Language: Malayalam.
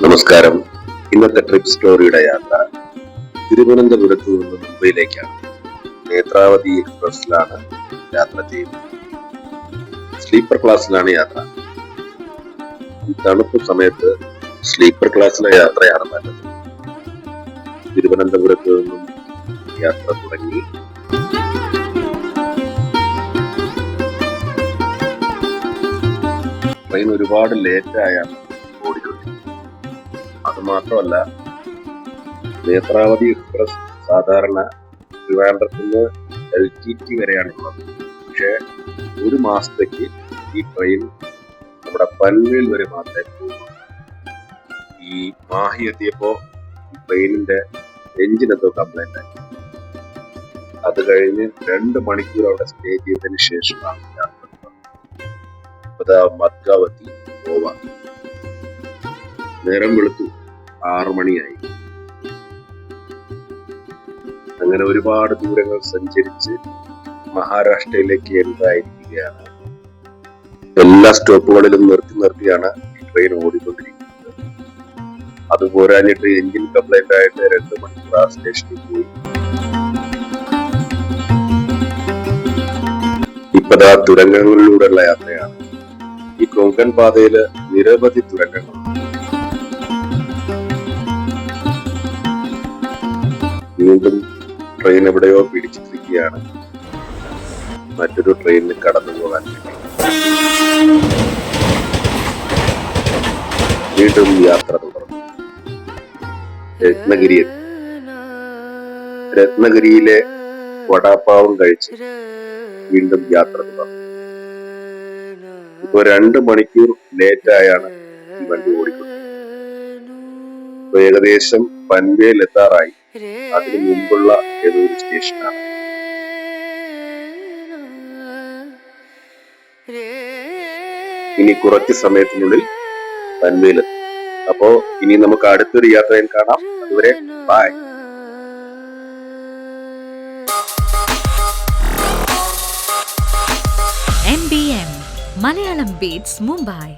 നമസ്കാരം. ഇന്നത്തെ ട്രിപ്പ് സ്റ്റോറിയുടെ യാത്ര തിരുവനന്തപുരത്ത് നിന്ന് മുംബൈയിലേക്കാണ്. നേത്രാവതി എക്സ്പ്രസിലാണ് യാത്ര ചെയ്യുന്നത്. സ്ലീപ്പർ ക്ലാസ്സിലാണ് യാത്ര. ഈ തണുപ്പ് സമയത്ത് സ്ലീപ്പർ ക്ലാസ്സിലെ യാത്രയാണ് നല്ലത്. തിരുവനന്തപുരത്ത് നിന്നും യാത്ര തുടങ്ങി. ട്രെയിൻ ഒരുപാട് ലേറ്റായാണ് ഓടിക്കൊണ്ടിരിക്കുന്നത്. അത് മാത്രമല്ല, നേത്രാവതി എക്സ്പ്രസ് സാധാരണ ട്രിവാൻഡ്രത്ത് നിന്ന് LTT വരെയാണുള്ളത്. പക്ഷേ ഒരു മാസത്തേക്ക് ഈ ട്രെയിൻ നമ്മുടെ പൻവേൽ വരെ മാത്രമേ പോകുള്ളൂ. ഈ മാഹി എത്തിയപ്പോൾ ട്രെയിനിന്റെ എഞ്ചിൻ എന്തോ കംപ്ലൈന്റ് ആയി. അത് കഴിഞ്ഞ് 2 മണിക്കൂർ അവിടെ സ്റ്റേ ചെയ്തതിന് ശേഷമാണ് യാത്ര. മദ്ഗാവത്തി ഗോവ. നേരം വെളുത്തു 6 മണിയായി. അങ്ങനെ ഒരുപാട് ദൂരങ്ങൾ സഞ്ചരിച്ച് മഹാരാഷ്ട്രയിലേക്ക് എൻ്ററായിരിക്കുകയാണ്. എല്ലാ സ്റ്റോപ്പുകളിലും നിർത്തിയാണ് ഈ ട്രെയിൻ ഓടിക്കൊണ്ടിരിക്കുന്നത്. അത് പോരാഞ്ഞിട്ട് എഞ്ചിൻ കംപ്ലൈന്റ് ആയിട്ട് 2 മണിക്കൂർ ആ സ്റ്റേഷനിൽ പോയി. ഇപ്പതാ തുരങ്കങ്ങളിലൂടെയുള്ള യാത്രയാണ്. ഈ കൊങ്കൺ പാതയില് നിരവധി തുരങ്കങ്ങളുണ്ട്. വീണ്ടും ട്രെയിൻ എവിടെയോ പിടിച്ചിരിക്കുകയാണ്. മറ്റൊരു ട്രെയിനിന് കടന്നു പോകാൻ വേണ്ടി വീണ്ടും യാത്ര തുടർന്നു. രത്നഗിരിയിലെ വടാപ്പാവും കഴിച്ച് വീണ്ടും യാത്ര തുടർന്നു. ഇപ്പൊ 2 മണിക്കൂർ ലേറ്റായാണ് ഈ വണ്ടി ഓടിക്കൊണ്ടിരിക്കുന്നത്. ഇപ്പൊ ഏകദേശം പൻവേൽ എത്താറായി. അതിനു മുമ്പുള്ള ഏതൊരു സ്റ്റേഷനാണ്. ഇനി കുറച്ച് സമയത്തിനുള്ളിൽ പൻവേലെത്തും. അപ്പോ ഇനി നമുക്ക് അടുത്തൊരു യാത്രയിൽ കാണാം. അതുവരെ by. MBM Malayalam Beats Mumbai.